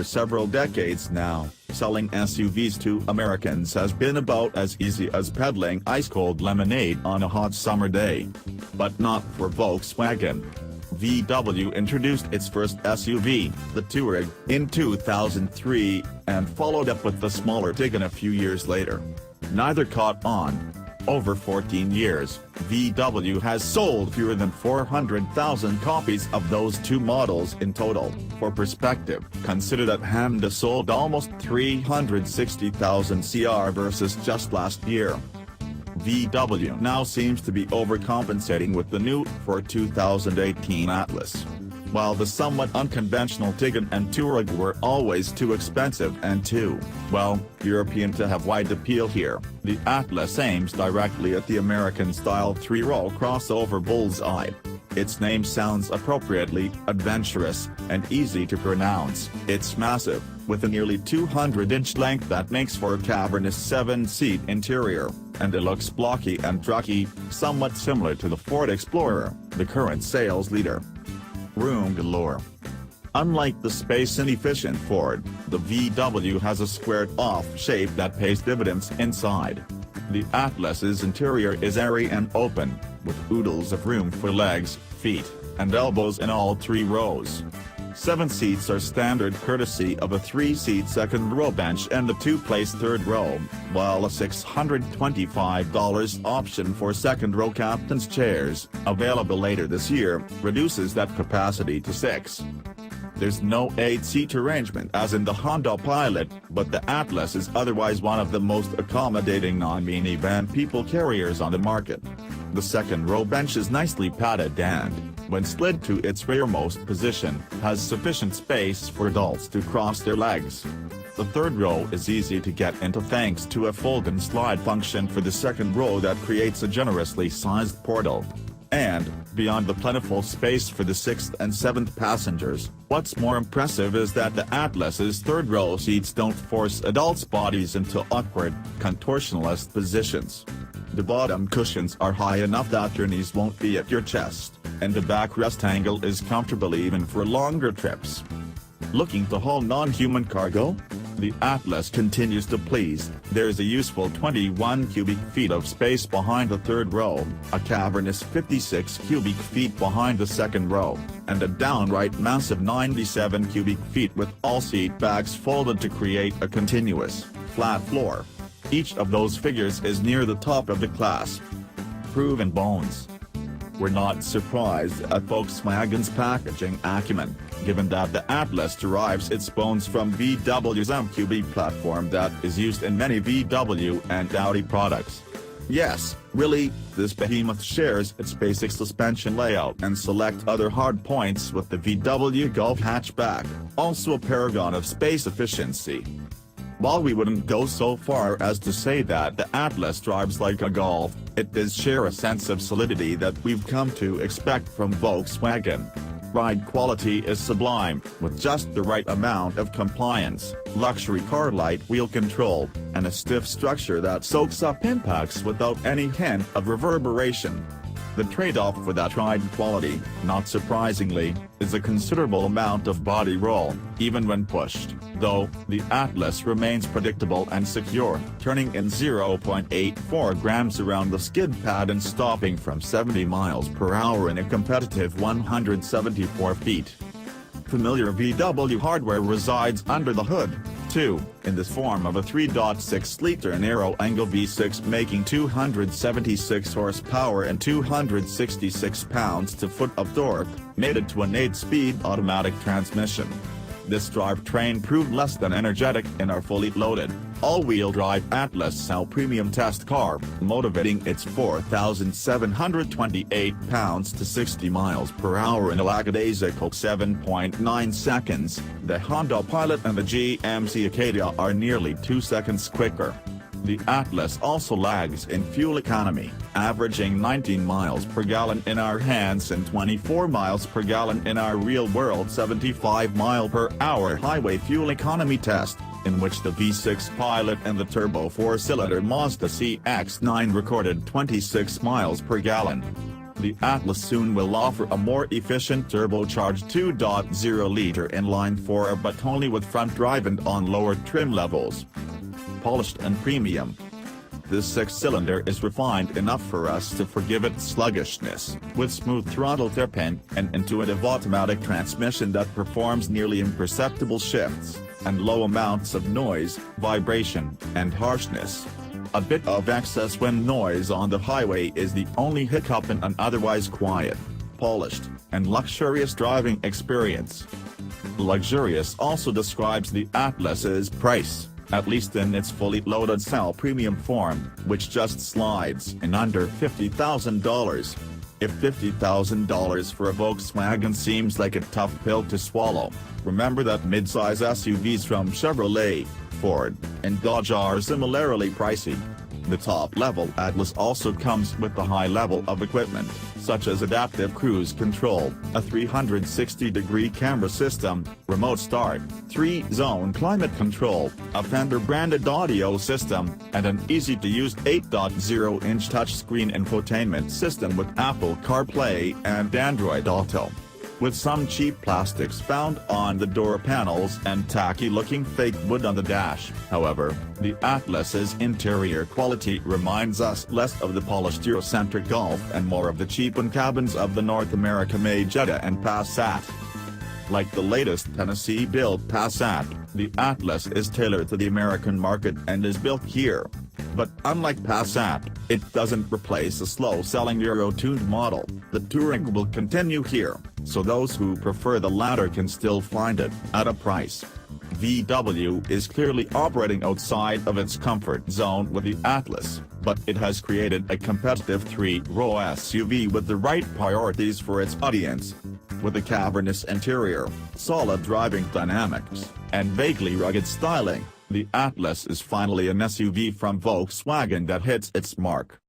for several decades now, selling SUVs to Americans has been about as easy as peddling ice-cold lemonade on a hot summer day. But not for Volkswagen. VW introduced its first SUV, the Touareg, in 2003, and followed up with the smaller Tiguan a few years later. Neither caught on. Over 14 years, VW has sold fewer than 400,000 copies of those two models in total. For perspective, consider that Honda sold almost 360,000 CR versus just last year. VW now seems to be overcompensating with the new for 2018 Atlas. While the somewhat unconventional Tiguan and Touareg were always too expensive and too, well, European to have wide appeal here, the Atlas aims directly at the American-style three-row crossover bullseye. Its name sounds appropriately adventurous and easy to pronounce. It's massive, with a nearly 200-inch length that makes for a cavernous 7-seat interior, and it looks blocky and trucky, somewhat similar to the Ford Explorer, the current sales leader. Room galore. Unlike the space-inefficient Ford, the VW has a squared-off shape that pays dividends inside. The Atlas's interior is airy and open, with oodles of room for legs, feet, and elbows in all three rows. 7 seats are standard courtesy of a 3-seat second-row bench and a 2-place third row, while a $625 option for second-row captain's chairs, available later this year, reduces that capacity to 6. There's no 8-seat arrangement as in the Honda Pilot, but the Atlas is otherwise one of the most accommodating non-minivan people carriers on the market. The second-row bench is nicely padded and, when slid to its rearmost position, has sufficient space for adults to cross their legs. The third row is easy to get into thanks to a fold-and-slide function for the second row that creates a generously sized portal. And, beyond the plentiful space for the 6th and 7th passengers, what's more impressive is that the Atlas's third-row seats don't force adults' bodies into awkward, contortionist positions. The bottom cushions are high enough that your knees won't be at your chest, and the backrest angle is comfortable even for longer trips. Looking to haul non-human cargo? The Atlas continues to please. There's a useful 21 cubic feet of space behind the third row, a cavernous 56 cubic feet behind the second row, and a downright massive 97 cubic feet with all seat backs folded to create a continuous, flat floor. Each of those figures is near the top of the class. Proven bones. We're not surprised at Volkswagen's packaging acumen, given that the Atlas derives its bones from VW's MQB platform that is used in many VW and Audi products. Yes, really, this behemoth shares its basic suspension layout and select other hard points with the VW Golf hatchback, also a paragon of space efficiency. While we wouldn't go so far as to say that the Atlas drives like a Golf, it does share a sense of solidity that we've come to expect from Volkswagen. Ride quality is sublime, with just the right amount of compliance, luxury car light wheel control, and a stiff structure that soaks up impacts without any hint of reverberation. The trade-off for that ride quality, not surprisingly, is a considerable amount of body roll, even when pushed, though the Atlas remains predictable and secure, turning in 0.84 grams around the skid pad and stopping from 70 miles per hour in a competitive 174 feet. Familiar VW hardware resides under the hood, too, in the form of a 3.6-liter narrow-angle V6 making 276 horsepower and 266 pounds-to-foot of torque, mated to an 8-speed automatic transmission. This drivetrain proved less than energetic in our fully loaded, all-wheel drive Atlas Cell Premium test car, motivating its 4,728 pounds to 60 miles per hour in a lackadaisical 7.9 seconds. The Honda Pilot and the GMC Acadia are nearly 2 seconds quicker. The Atlas also lags in fuel economy, averaging 19 miles per gallon in our hands and 24 miles per gallon in our real-world 75-mile-per-hour highway fuel economy test, in which the V6 Pilot and the turbo 4-cylinder Mazda CX-9 recorded 26 miles per gallon. the Atlas soon will offer a more efficient turbocharged 2.0-liter inline-4 but only with front drive and on lower trim levels. Polished and premium. This six-cylinder is refined enough for us to forgive its sluggishness, with smooth throttle tip and an intuitive automatic transmission that performs nearly imperceptible shifts, and low amounts of noise, vibration, and harshness. A bit of excess wind noise on the highway is the only hiccup in an otherwise quiet, polished, and luxurious driving experience. Luxurious also describes the Atlas's price, at least in its fully loaded cell premium form, which just slides in under $50,000. If $50,000 for a Volkswagen seems like a tough pill to swallow, remember that mid-size SUVs from Chevrolet, Ford, and Dodge are similarly pricey. The top-level Atlas also comes with a high level of equipment, such as adaptive cruise control, a 360-degree camera system, remote start, 3-zone climate control, a Fender-branded audio system, and an easy-to-use 8.0-inch touchscreen infotainment system with Apple CarPlay and Android Auto. With some cheap plastics found on the door panels and tacky-looking fake wood on the dash, however, the Atlas's interior quality reminds us less of the polished Eurocentric Golf and more of the cheapened cabins of the North America-made Jetta and Passat. Like the latest Tennessee-built Passat, the Atlas is tailored to the American market and is built here. But unlike Passat, it doesn't replace a slow-selling Euro-tuned model. The touring will continue here, so those who prefer the latter can still find it at a price. VW is clearly operating outside of its comfort zone with the Atlas, but it has created a competitive three-row SUV with the right priorities for its audience. With a cavernous interior, solid driving dynamics, and vaguely rugged styling, the Atlas is finally an SUV from Volkswagen that hits its mark.